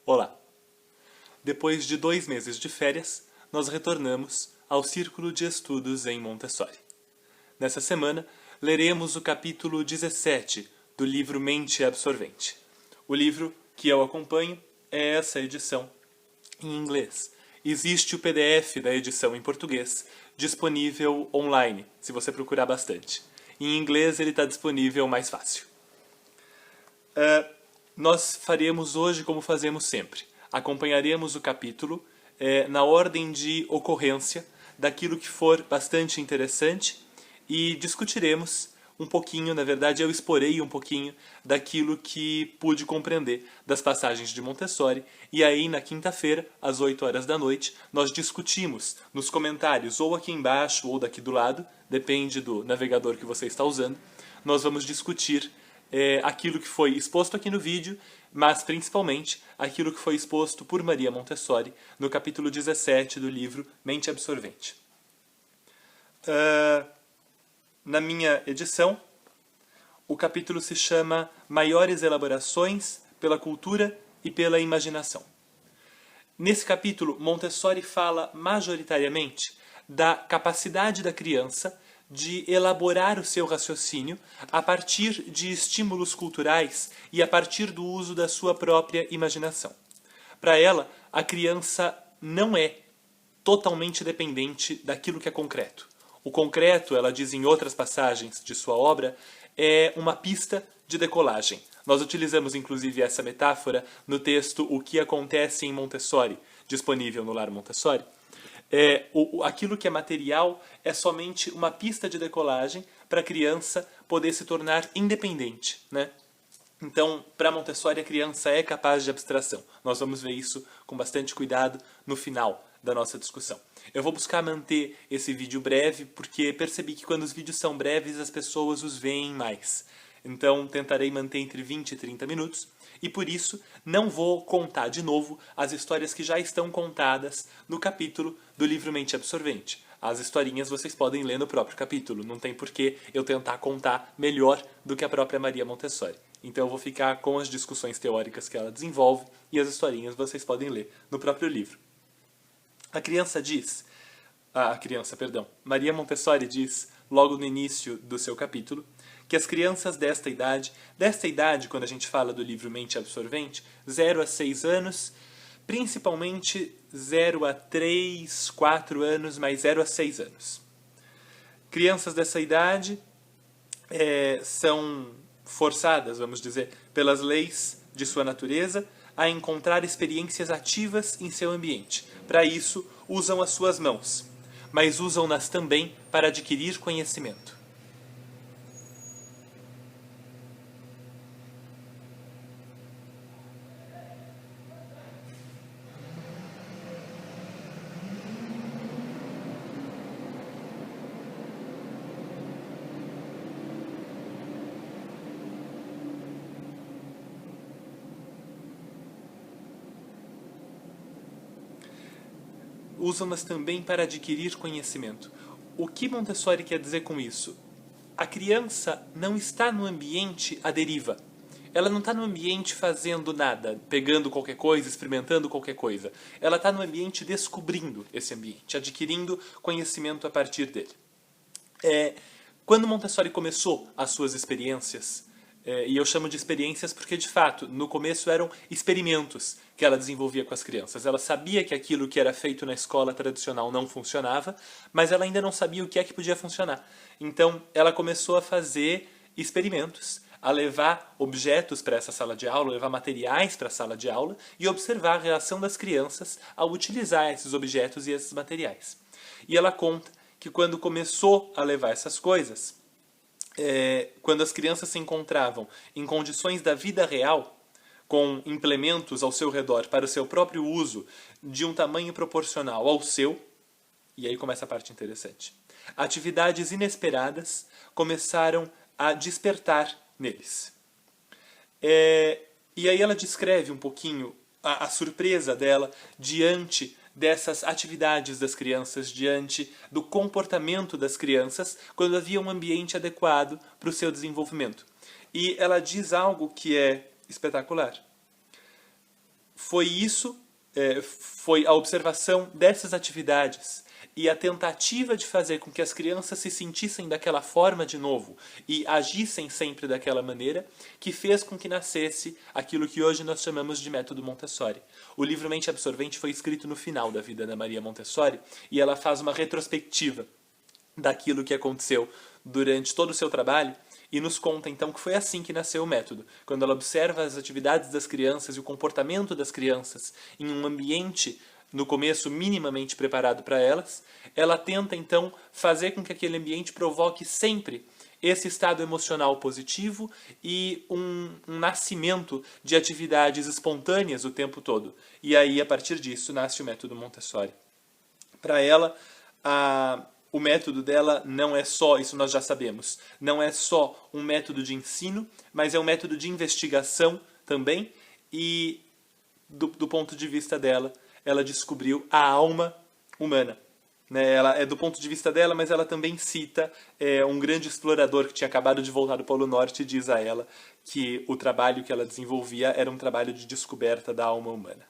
Olá! Depois de 2 meses de férias, nós retornamos ao Círculo de Estudos em Montessori. Nessa semana, leremos o capítulo 17 do livro Mente Absorvente. O livro que eu acompanho é essa edição em inglês. Existe o PDF da edição em português disponível online, se você procurar bastante. Em inglês ele está disponível mais fácil. Nós faremos hoje como fazemos sempre. Acompanharemos o capítulo na ordem de ocorrência daquilo que for bastante interessante e discutiremos um pouquinho, na verdade eu exporei um pouquinho daquilo que pude compreender das passagens de Montessori, e aí na quinta-feira, às 8 horas da noite, nós discutimos nos comentários, ou aqui embaixo ou daqui do lado, depende do navegador que você está usando, nós vamos discutir aquilo que foi exposto aqui no vídeo, mas principalmente aquilo que foi exposto por Maria Montessori no capítulo 17 do livro Mente Absorvente. Na minha edição, o capítulo se chama Maiores Elaborações pela Cultura e pela Imaginação. Nesse capítulo, Montessori fala majoritariamente da capacidade da criança de elaborar o seu raciocínio a partir de estímulos culturais e a partir do uso da sua própria imaginação. Para ela, a criança não é totalmente dependente daquilo que é concreto. O concreto, ela diz em outras passagens de sua obra, é uma pista de decolagem. Nós utilizamos inclusive essa metáfora no texto O que acontece em Montessori, disponível no Lar Montessori. Aquilo que é material é somente uma pista de decolagem para a criança poder se tornar independente, né? Então, para Montessori, a criança é capaz de abstração. Nós vamos ver isso com bastante cuidado no final da nossa discussão. Eu vou buscar manter esse vídeo breve, porque percebi que quando os vídeos são breves, as pessoas os veem mais. Então, tentarei manter entre 20 e 30 minutos. E por isso, não vou contar de novo as histórias que já estão contadas no capítulo do livro Mente Absorvente. As historinhas vocês podem ler no próprio capítulo. Não tem por que eu tentar contar melhor do que a própria Maria Montessori. Então eu vou ficar com as discussões teóricas que ela desenvolve e as historinhas vocês podem ler no próprio livro. Maria Montessori diz, logo no início do seu capítulo, que as crianças desta idade, quando a gente fala do livro Mente Absorvente, 0 a 6 anos, principalmente 0 a 3, 4 anos, mas 0 a 6 anos. Crianças dessa idade são forçadas, vamos dizer, pelas leis de sua natureza, a encontrar experiências ativas em seu ambiente. Para isso, usam as suas mãos, mas usam-nas também para adquirir conhecimento. Usam-nas também para adquirir conhecimento. O que Montessori quer dizer com isso? A criança não está no ambiente à deriva. Ela não está no ambiente fazendo nada, pegando qualquer coisa, experimentando qualquer coisa. Ela está no ambiente descobrindo esse ambiente, adquirindo conhecimento a partir dele. Quando Montessori começou as suas experiências, e eu chamo de experiências porque, de fato, no começo eram experimentos que ela desenvolvia com as crianças. Ela sabia que aquilo que era feito na escola tradicional não funcionava, mas ela ainda não sabia o que é que podia funcionar. Então, ela começou a fazer experimentos, a levar objetos para essa sala de aula, levar materiais para a sala de aula e observar a reação das crianças ao utilizar esses objetos e esses materiais. E ela conta que quando começou a levar essas coisas, quando as crianças se encontravam em condições da vida real, com implementos ao seu redor para o seu próprio uso de um tamanho proporcional ao seu, e aí começa a parte interessante, atividades inesperadas começaram a despertar neles. E aí ela descreve um pouquinho a surpresa dela diante dessas atividades das crianças, diante do comportamento das crianças, quando havia um ambiente adequado para o seu desenvolvimento. E ela diz algo que é espetacular. foi a observação dessas atividades e a tentativa de fazer com que as crianças se sentissem daquela forma de novo e agissem sempre daquela maneira, que fez com que nascesse aquilo que hoje nós chamamos de método Montessori. O livro Mente Absorvente foi escrito no final da vida da Maria Montessori e ela faz uma retrospectiva daquilo que aconteceu durante todo o seu trabalho e nos conta então que foi assim que nasceu o método. Quando ela observa as atividades das crianças e o comportamento das crianças em um ambiente, no começo, minimamente preparado para elas, ela tenta então fazer com que aquele ambiente provoque sempre esse estado emocional positivo e um nascimento de atividades espontâneas o tempo todo. E aí, a partir disso, nasce o método Montessori. Para ela, o método dela não é só, isso nós já sabemos, não é só um método de ensino, mas é um método de investigação também, e do ponto de vista dela, ela descobriu a alma humana. Né? Ela é do ponto de vista dela, mas ela também cita um grande explorador que tinha acabado de voltar do Polo Norte e diz a ela que o trabalho que ela desenvolvia era um trabalho de descoberta da alma humana.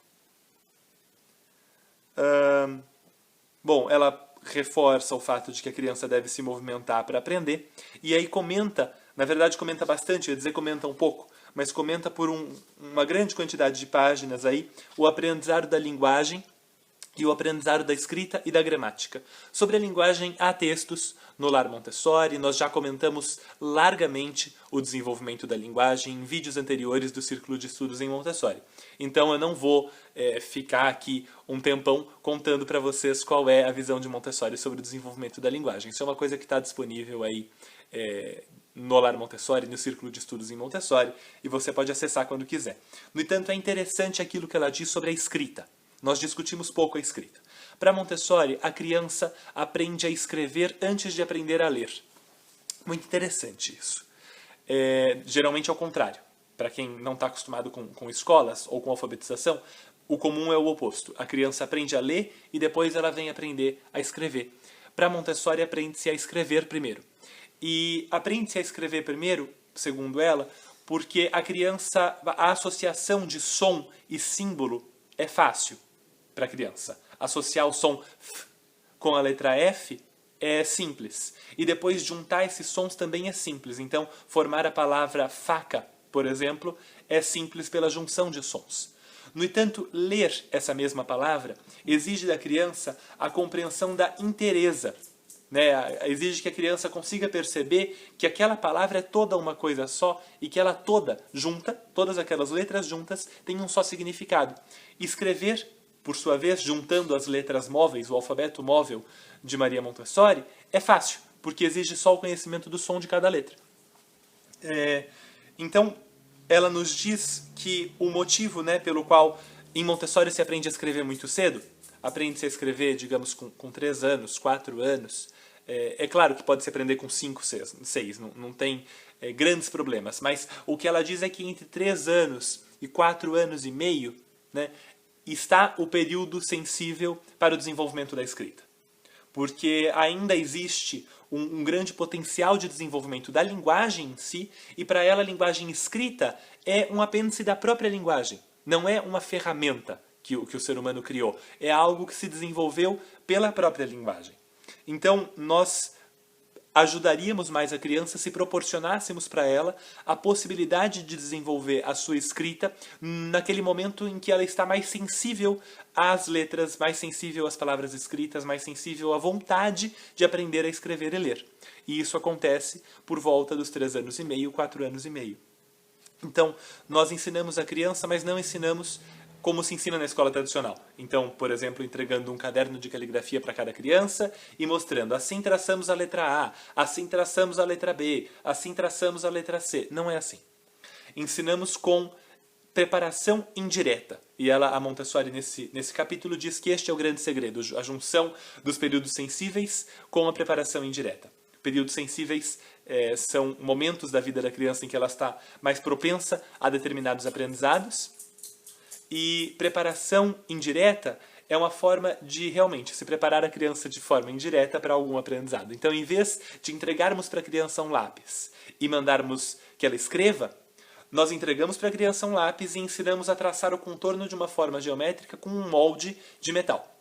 Bom, ela reforça o fato de que a criança deve se movimentar para aprender, e aí comenta, na verdade comenta bastante, eu ia dizer comenta um pouco, mas comenta por uma grande quantidade de páginas aí, o aprendizado da linguagem e o aprendizado da escrita e da gramática. Sobre a linguagem, há textos no Lar Montessori, nós já comentamos largamente o desenvolvimento da linguagem em vídeos anteriores do Círculo de Estudos em Montessori. Então eu não vou ficar aqui um tempão contando para vocês qual é a visão de Montessori sobre o desenvolvimento da linguagem. Isso é uma coisa que está disponível aí no Lar Montessori, no Círculo de Estudos em Montessori, e você pode acessar quando quiser. No entanto, é interessante aquilo que ela diz sobre a escrita. Nós discutimos pouco a escrita. Para Montessori, a criança aprende a escrever antes de aprender a ler. Muito interessante isso. Geralmente é o contrário. Para quem não está acostumado com escolas ou com alfabetização, o comum é o oposto. A criança aprende a ler e depois ela vem aprender a escrever. Para Montessori, aprende-se a escrever primeiro. E aprende-se a escrever primeiro, segundo ela, porque a associação de som e símbolo é fácil para a criança. Associar o som F com a letra F é simples. E depois juntar esses sons também é simples. Então, formar a palavra faca, por exemplo, é simples pela junção de sons. No entanto, ler essa mesma palavra exige da criança a compreensão da inteireza. Né? Exige que a criança consiga perceber que aquela palavra é toda uma coisa só e que ela toda junta, todas aquelas letras juntas, tem um só significado. Escrever, por sua vez, juntando as letras móveis, o alfabeto móvel de Maria Montessori, é fácil, porque exige só o conhecimento do som de cada letra. Então, ela nos diz que o motivo, né, pelo qual em Montessori se aprende a escrever muito cedo, aprende-se a escrever, digamos, com 3 anos, 4 anos. É claro que pode se aprender com 5, 6, não tem grandes problemas. Mas o que ela diz é que entre 3 anos e 4 anos e meio, né, está o período sensível para o desenvolvimento da escrita. Porque ainda existe um grande potencial de desenvolvimento da linguagem em si, e para ela a linguagem escrita é um apêndice da própria linguagem, não é uma ferramenta que o ser humano criou. É algo que se desenvolveu pela própria linguagem. Então, nós ajudaríamos mais a criança se proporcionássemos para ela a possibilidade de desenvolver a sua escrita naquele momento em que ela está mais sensível às letras, mais sensível às palavras escritas, mais sensível à vontade de aprender a escrever e ler. E isso acontece por volta dos 3 anos e meio, 4 anos e meio. Então, nós ensinamos a criança, mas não ensinamos como se ensina na escola tradicional. Então, por exemplo, entregando um caderno de caligrafia para cada criança e mostrando, assim traçamos a letra A, assim traçamos a letra B, assim traçamos a letra C. Não é assim. Ensinamos com preparação indireta. E a Montessori, nesse capítulo, diz que este é o grande segredo, a junção dos períodos sensíveis com a preparação indireta. Períodos sensíveis são momentos da vida da criança em que ela está mais propensa a determinados aprendizados, e preparação indireta é uma forma de realmente se preparar a criança de forma indireta para algum aprendizado. Então, em vez de entregarmos para a criança um lápis e mandarmos que ela escreva, Nós entregamos para a criança um lápis e ensinamos a traçar o contorno de uma forma geométrica com um molde de metal.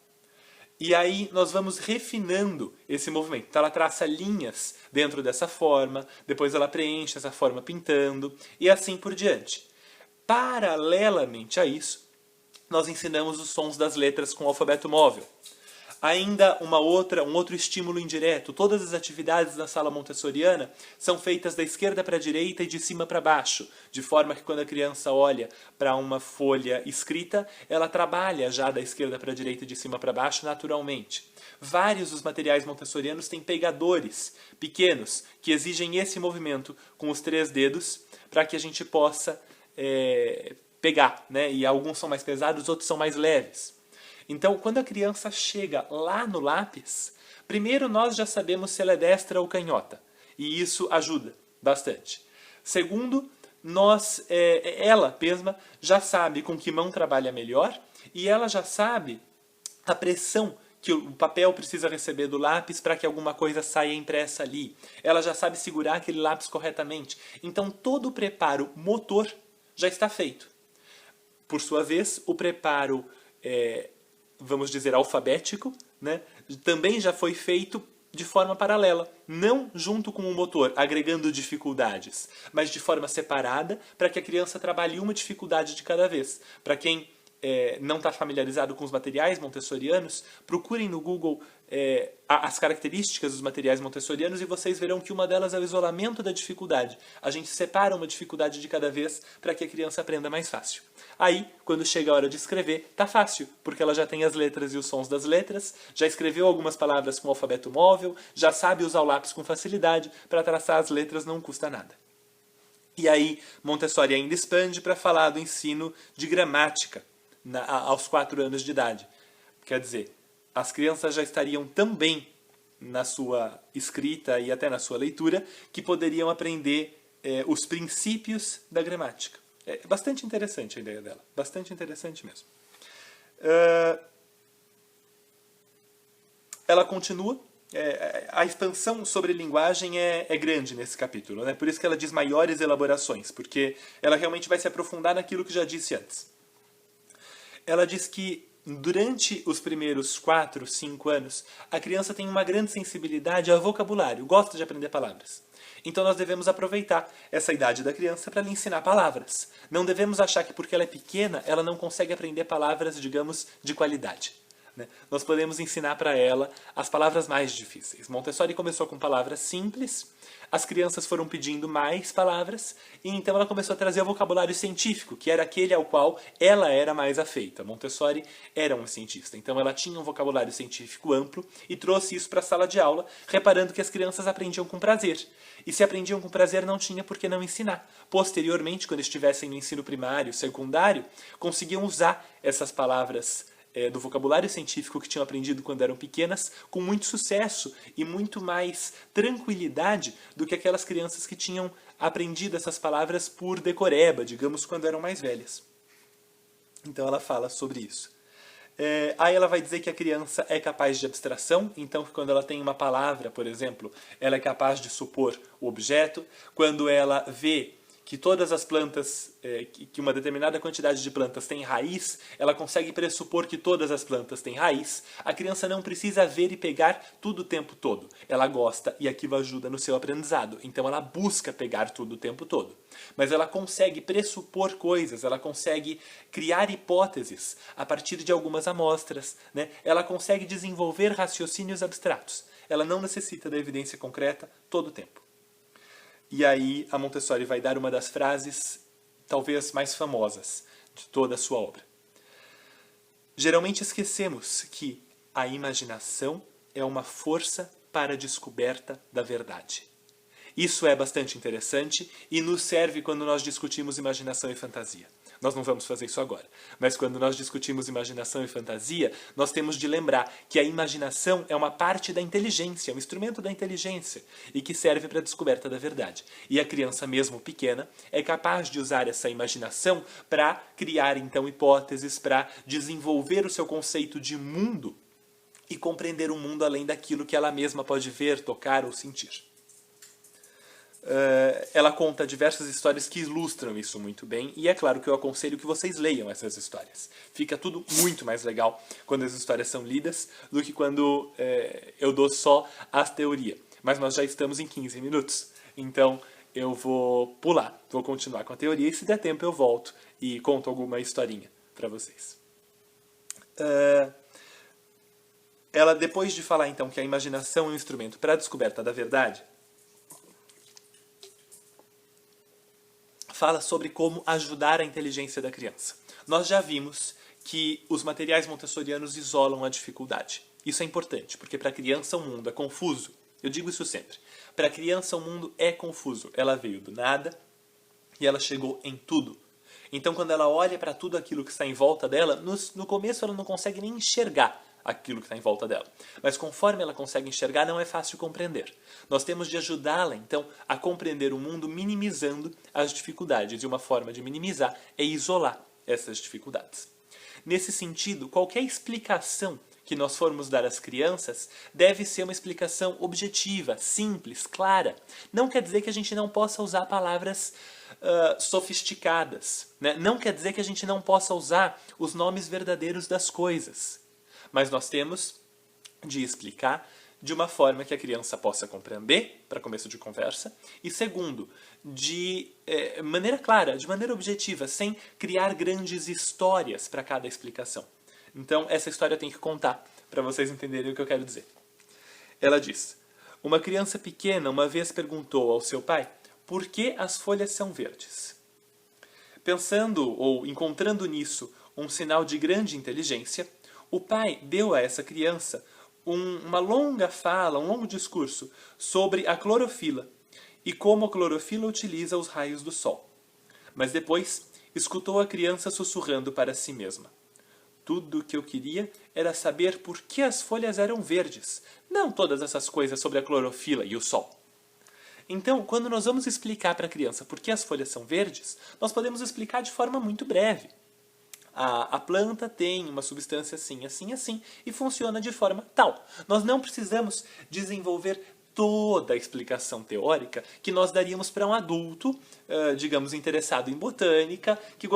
E aí nós vamos refinando esse movimento. Então ela traça linhas dentro dessa forma, depois ela preenche essa forma pintando, e assim por diante. Paralelamente a isso, nós ensinamos os sons das letras com o alfabeto móvel. Ainda um outro estímulo indireto. Todas as atividades na sala montessoriana são feitas da esquerda para a direita e de cima para baixo, de forma que quando a criança olha para uma folha escrita, ela trabalha já da esquerda para a direita e de cima para baixo naturalmente. Vários dos materiais montessorianos têm pegadores pequenos que exigem esse movimento com os 3 dedos para que a gente possa pegar, né? E alguns são mais pesados, outros são mais leves. Então, quando a criança chega lá no lápis, primeiro nós já sabemos se ela é destra ou canhota. E isso ajuda bastante. Segundo, ela mesma já sabe com que mão trabalha melhor e ela já sabe a pressão que o papel precisa receber do lápis para que alguma coisa saia impressa ali. Ela já sabe segurar aquele lápis corretamente. Então, todo o preparo motor já está feito. Por sua vez, o preparo vamos dizer, alfabético, né, também já foi feito de forma paralela, não junto com o motor, agregando dificuldades, mas de forma separada, para que a criança trabalhe uma dificuldade de cada vez. Para quem não está familiarizado com os materiais montessorianos, procurem no Google as características dos materiais montessorianos e vocês verão que uma delas é o isolamento da dificuldade. A gente separa uma dificuldade de cada vez para que a criança aprenda mais fácil. Aí, quando chega a hora de escrever, tá fácil, porque ela já tem as letras e os sons das letras, já escreveu algumas palavras com o alfabeto móvel, já sabe usar o lápis com facilidade, para traçar as letras não custa nada. E aí, Montessori ainda expande para falar do ensino de gramática aos 4 anos de idade. Quer dizer, as crianças já estariam tão bem na sua escrita e até na sua leitura que poderiam aprender os princípios da gramática. É bastante interessante a ideia dela. Bastante interessante mesmo. Ela continua. A expansão sobre linguagem é grande nesse capítulo, né? Por isso que ela diz maiores elaborações, porque ela realmente vai se aprofundar naquilo que já disse antes. Ela diz que durante os primeiros 4, 5 anos, a criança tem uma grande sensibilidade ao vocabulário, gosta de aprender palavras. Então nós devemos aproveitar essa idade da criança para lhe ensinar palavras. Não devemos achar que porque ela é pequena, ela não consegue aprender palavras, digamos, de qualidade. Né? Nós podemos ensinar para ela as palavras mais difíceis. Montessori começou com palavras simples, as crianças foram pedindo mais palavras, e então ela começou a trazer o vocabulário científico, que era aquele ao qual ela era mais afeita. Montessori era um cientista, então ela tinha um vocabulário científico amplo e trouxe isso para a sala de aula, reparando que as crianças aprendiam com prazer. E se aprendiam com prazer, não tinha por que não ensinar. Posteriormente, quando estivessem no ensino primário, secundário, conseguiam usar essas palavras do vocabulário científico que tinham aprendido quando eram pequenas, com muito sucesso e muito mais tranquilidade do que aquelas crianças que tinham aprendido essas palavras por decoreba, digamos, quando eram mais velhas. Então ela fala sobre isso. Aí ela vai dizer que a criança é capaz de abstração, então quando ela tem uma palavra, por exemplo, ela é capaz de supor o objeto. Quando ela vê que todas as plantas, que uma determinada quantidade de plantas tem raiz, ela consegue pressupor que todas as plantas têm raiz. A criança não precisa ver e pegar tudo o tempo todo. Ela gosta e aquilo ajuda no seu aprendizado. Então ela busca pegar tudo o tempo todo. Mas ela consegue pressupor coisas, ela consegue criar hipóteses a partir de algumas amostras, né? Ela consegue desenvolver raciocínios abstratos. Ela não necessita da evidência concreta todo o tempo. E aí a Montessori vai dar uma das frases talvez mais famosas de toda a sua obra. Geralmente esquecemos que a imaginação é uma força para a descoberta da verdade. Isso é bastante interessante e nos serve quando nós discutimos imaginação e fantasia. Nós não vamos fazer isso agora, mas quando nós discutimos imaginação e fantasia, nós temos de lembrar que a imaginação é uma parte da inteligência, um instrumento da inteligência, e que serve para a descoberta da verdade. E a criança, mesmo pequena, é capaz de usar essa imaginação para criar, então, hipóteses, para desenvolver o seu conceito de mundo e compreender o mundo além daquilo que ela mesma pode ver, tocar ou sentir. ela conta diversas histórias que ilustram isso muito bem, e é claro que eu aconselho que vocês leiam essas histórias. Fica tudo muito mais legal quando as histórias são lidas do que quando eu dou só a teoria. Mas nós já estamos em 15 minutos, então eu vou pular, vou continuar com a teoria, e se der tempo eu volto e conto alguma historinha para vocês. Ela, depois de falar então que a imaginação é um instrumento para a descoberta da verdade, fala sobre como ajudar a inteligência da criança. Nós já vimos que os materiais montessorianos isolam a dificuldade. Isso é importante, porque para a criança o mundo é confuso. Eu digo isso sempre. Para a criança o mundo é confuso. Ela veio do nada e ela chegou em tudo. Então quando ela olha para tudo aquilo que está em volta dela, no começo ela não consegue nem enxergar aquilo que está em volta dela. Mas conforme ela consegue enxergar, não é fácil compreender. Nós temos de ajudá-la, então, a compreender o mundo minimizando as dificuldades. E uma forma de minimizar é isolar essas dificuldades. Nesse sentido, qualquer explicação que nós formos dar às crianças deve ser uma explicação objetiva, simples, clara. Não quer dizer que a gente não possa usar palavras sofisticadas, né? Não quer dizer que a gente não possa usar os nomes verdadeiros das coisas. Mas nós temos de explicar de uma forma que a criança possa compreender, para começo de conversa, e segundo, de maneira clara, de maneira objetiva, sem criar grandes histórias para cada explicação. Então, essa história eu tenho que contar, para vocês entenderem o que eu quero dizer. Ela diz: uma criança pequena uma vez perguntou ao seu pai por que as folhas são verdes. Pensando ou encontrando nisso um sinal de grande inteligência, o pai deu a essa criança uma longa fala, um longo discurso sobre a clorofila e como a clorofila utiliza os raios do sol. Mas depois escutou a criança sussurrando para si mesma: tudo o que eu queria era saber por que as folhas eram verdes, não todas essas coisas sobre a clorofila e o sol. Então, quando nós vamos explicar para a criança por que as folhas são verdes, nós podemos explicar de forma muito breve. A planta tem uma substância assim, assim, assim, e funciona de forma tal. Nós não precisamos desenvolver toda a explicação teórica que nós daríamos para um adulto, digamos, interessado em botânica, que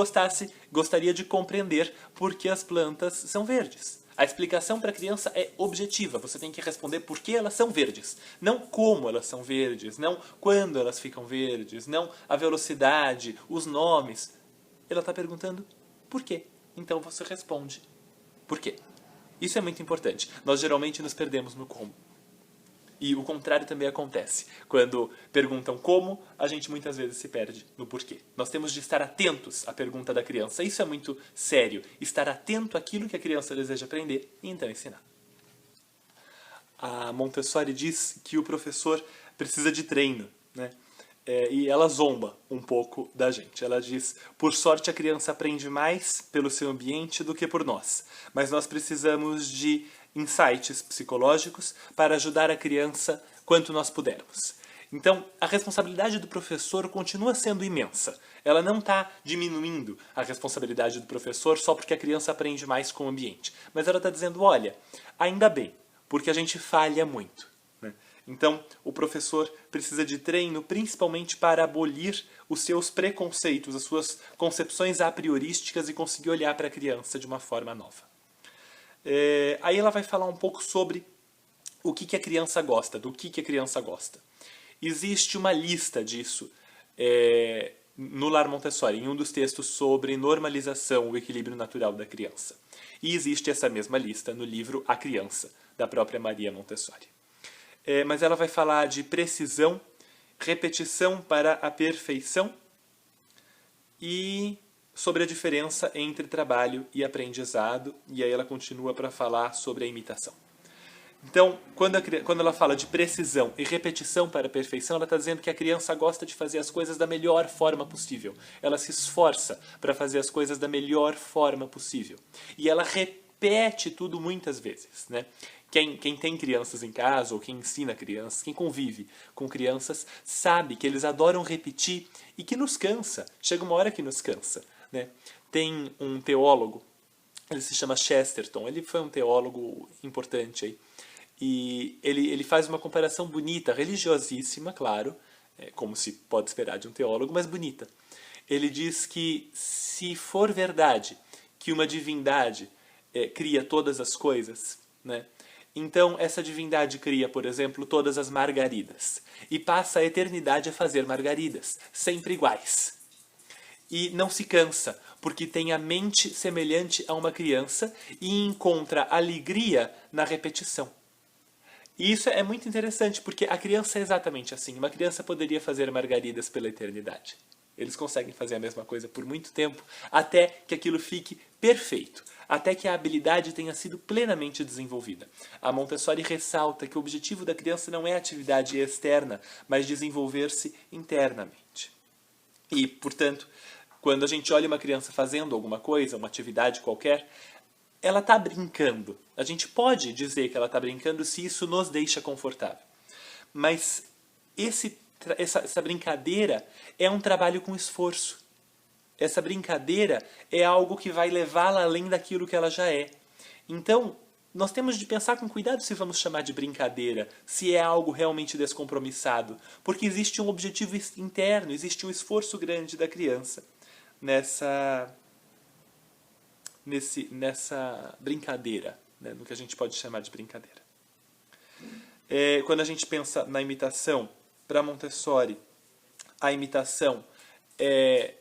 gostaria de compreender por que as plantas são verdes. A explicação para a criança é objetiva. Você tem que responder por que elas são verdes. Não como elas são verdes, não quando elas ficam verdes, não a velocidade, os nomes. Ela está perguntando por quê? Então você responde por quê. Isso é muito importante. Nós geralmente nos perdemos no como. E o contrário também acontece. Quando perguntam como, a gente muitas vezes se perde no porquê. Nós temos de estar atentos à pergunta da criança. Isso é muito sério. Estar atento àquilo que a criança deseja aprender e então ensinar. A Montessori diz que o professor precisa de treino, né? E ela zomba um pouco da gente. Ela diz: por sorte a criança aprende mais pelo seu ambiente do que por nós. Mas nós precisamos de insights psicológicos para ajudar a criança quanto nós pudermos. Então, a responsabilidade do professor continua sendo imensa. Ela não está diminuindo a responsabilidade do professor só porque a criança aprende mais com o ambiente. Mas ela está dizendo: olha, ainda bem, porque a gente falha muito. Então, o professor precisa de treino principalmente para abolir os seus preconceitos, as suas concepções a priorísticas e conseguir olhar para a criança de uma forma nova. Aí ela vai falar um pouco sobre o que a criança gosta, do que a criança gosta. Existe uma lista disso no Lar Montessori, em um dos textos sobre normalização, o equilíbrio natural da criança. E existe essa mesma lista no livro A Criança, da própria Maria Montessori. Mas ela vai falar de precisão, repetição para a perfeição e sobre a diferença entre trabalho e aprendizado. E aí ela continua para falar sobre a imitação. Então, quando ela fala de precisão e repetição para a perfeição, ela está dizendo que a criança gosta de fazer as coisas da melhor forma possível. Ela se esforça para fazer as coisas da melhor forma possível. E ela repete tudo muitas vezes, né? Quem tem crianças em casa, ou quem ensina crianças, quem convive com crianças, sabe que eles adoram repetir e que nos cansa. Chega uma hora que nos cansa, né? Tem um teólogo, ele se chama Chesterton, ele foi um teólogo importante aí. E ele faz uma comparação bonita, religiosíssima, claro, como se pode esperar de um teólogo, mas bonita. Ele diz que se for verdade que uma divindade cria todas as coisas, né? Então essa divindade cria, por exemplo, todas as margaridas e passa a eternidade a fazer margaridas, sempre iguais. E não se cansa, porque tem a mente semelhante a uma criança e encontra alegria na repetição. E isso é muito interessante, porque a criança é exatamente assim. Uma criança poderia fazer margaridas pela eternidade. Eles conseguem fazer a mesma coisa por muito tempo, até que aquilo fique perfeito, até que a habilidade tenha sido plenamente desenvolvida. A Montessori ressalta que o objetivo da criança não é atividade externa, mas desenvolver-se internamente. E, portanto, quando a gente olha uma criança fazendo alguma coisa, uma atividade qualquer, ela está brincando. A gente pode dizer que ela está brincando se isso nos deixa confortável. Mas essa brincadeira é um trabalho com esforço. Essa brincadeira é algo que vai levá-la além daquilo que ela já é. Então, nós temos de pensar com cuidado se vamos chamar de brincadeira, se é algo realmente descompromissado, porque existe um objetivo interno, existe um esforço grande da criança nessa brincadeira, né, no que a gente pode chamar de brincadeira. Quando a gente pensa na imitação, para Montessori, a imitação é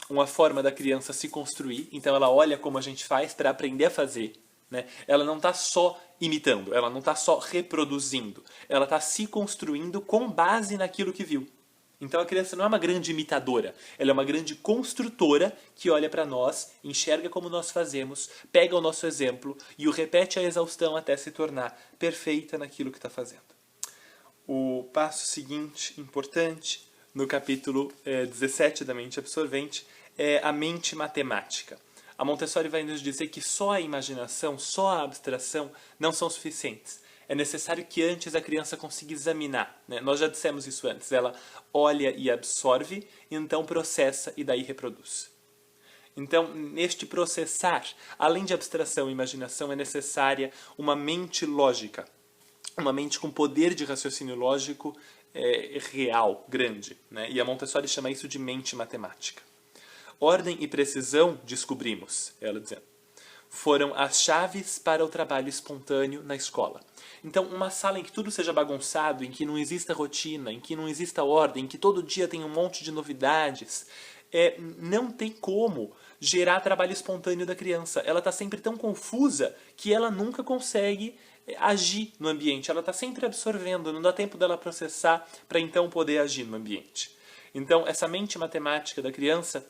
uma forma da criança se construir, então ela olha como a gente faz para aprender a fazer. Né? Ela não está só imitando, ela não está só reproduzindo, ela está se construindo com base naquilo que viu. Então a criança não é uma grande imitadora, ela é uma grande construtora que olha para nós, enxerga como nós fazemos, pega o nosso exemplo e o repete à exaustão até se tornar perfeita naquilo que está fazendo. O passo seguinte, importante, no capítulo 17 da mente absorvente, é a mente matemática. A Montessori vai nos dizer que só a imaginação, só a abstração não são suficientes. É necessário que antes a criança consiga examinar. Né? Nós já dissemos isso antes. Ela olha e absorve, então processa e daí reproduz. Então, neste processar, além de abstração e imaginação, é necessária uma mente lógica. Uma mente com poder de raciocínio lógico real, grande. Né? E a Montessori chama isso de mente matemática. Ordem e precisão, descobrimos, ela dizendo, foram as chaves para o trabalho espontâneo na escola. Então, uma sala em que tudo seja bagunçado, em que não exista rotina, em que não exista ordem, em que todo dia tem um monte de novidades, não tem como gerar trabalho espontâneo da criança. Ela está sempre tão confusa que ela nunca consegue agir no ambiente. Ela está sempre absorvendo, não dá tempo dela processar para então poder agir no ambiente. Então, essa mente matemática da criança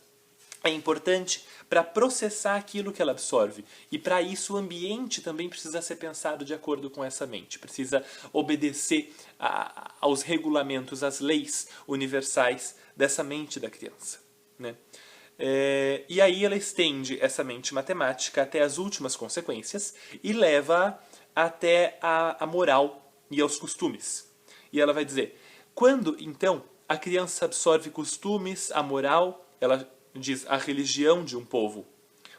é importante para processar aquilo que ela absorve. E para isso o ambiente também precisa ser pensado de acordo com essa mente. Precisa obedecer aos regulamentos, às leis universais dessa mente da criança. Né? E aí ela estende essa mente matemática até as últimas consequências e leva até a moral e aos costumes. E ela vai dizer, quando então a criança absorve costumes, a moral, ela diz a religião de um povo,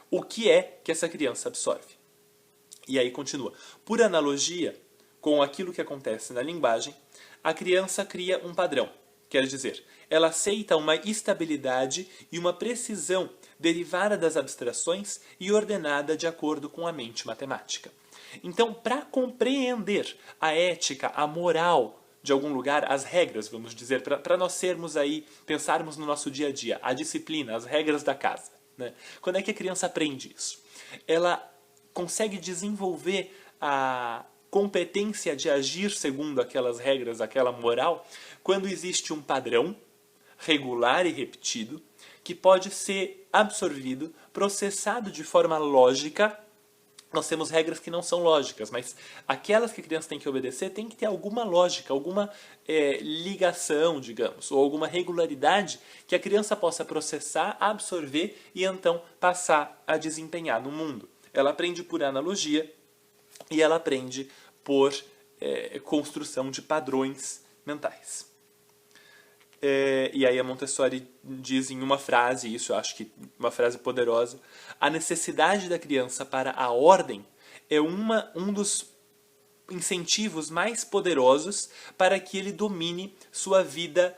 o que é que essa criança absorve? E aí continua. Por analogia com aquilo que acontece na linguagem, a criança cria um padrão. Quer dizer, ela aceita uma estabilidade e uma precisão derivada das abstrações e ordenada de acordo com a mente matemática. Então, para compreender a ética, a moral de algum lugar, as regras, vamos dizer, para nós sermos aí, pensarmos no nosso dia a dia, a disciplina, as regras da casa. Né? Quando é que a criança aprende isso? Ela consegue desenvolver a competência de agir segundo aquelas regras, aquela moral, quando existe um padrão regular e repetido que pode ser absorvido, processado de forma lógica. Nós temos regras que não são lógicas, mas aquelas que a criança tem que obedecer tem que ter alguma lógica, alguma ligação, digamos, ou alguma regularidade que a criança possa processar, absorver e então passar a desempenhar no mundo. Ela aprende por analogia e ela aprende por construção de padrões mentais. E aí a Montessori diz em uma frase, isso eu acho que uma frase poderosa, a necessidade da criança para a ordem é um dos incentivos mais poderosos para que ele domine sua vida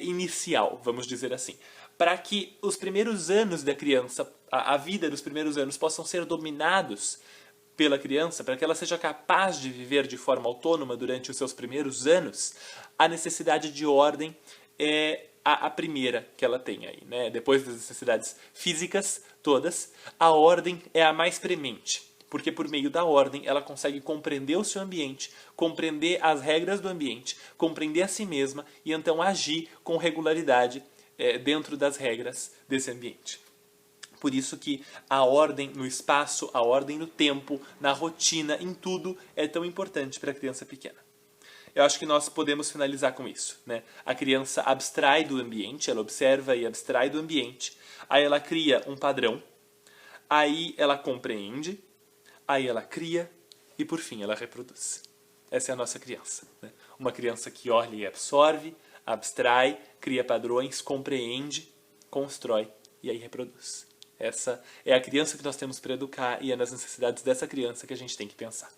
inicial, vamos dizer assim. Para que os primeiros anos da criança, a vida dos primeiros anos, possam ser dominados pela criança, para que ela seja capaz de viver de forma autônoma durante os seus primeiros anos, a necessidade de ordem é a primeira que ela tem aí, né? Depois das necessidades físicas todas, a ordem é a mais premente, porque por meio da ordem ela consegue compreender o seu ambiente, compreender as regras do ambiente, compreender a si mesma e então agir com regularidade dentro das regras desse ambiente. Por isso que a ordem no espaço, a ordem no tempo, na rotina, em tudo, é tão importante para a criança pequena. Eu acho que nós podemos finalizar com isso, né? A criança abstrai do ambiente, ela observa e abstrai do ambiente, aí ela cria um padrão, aí ela compreende, aí ela cria e por fim ela reproduz. Essa é a nossa criança, né? Uma criança que olha e absorve, abstrai, cria padrões, compreende, constrói e aí reproduz. Essa é a criança que nós temos para educar e é nas necessidades dessa criança que a gente tem que pensar.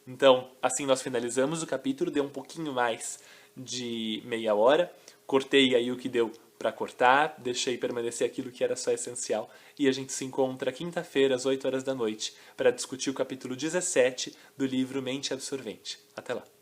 Então, assim nós finalizamos o capítulo, deu um pouquinho mais de meia hora, cortei aí o que deu para cortar, deixei permanecer aquilo que era só essencial e a gente se encontra quinta-feira às 8 horas da noite para discutir o capítulo 17 do livro Mente Absorvente. Até lá!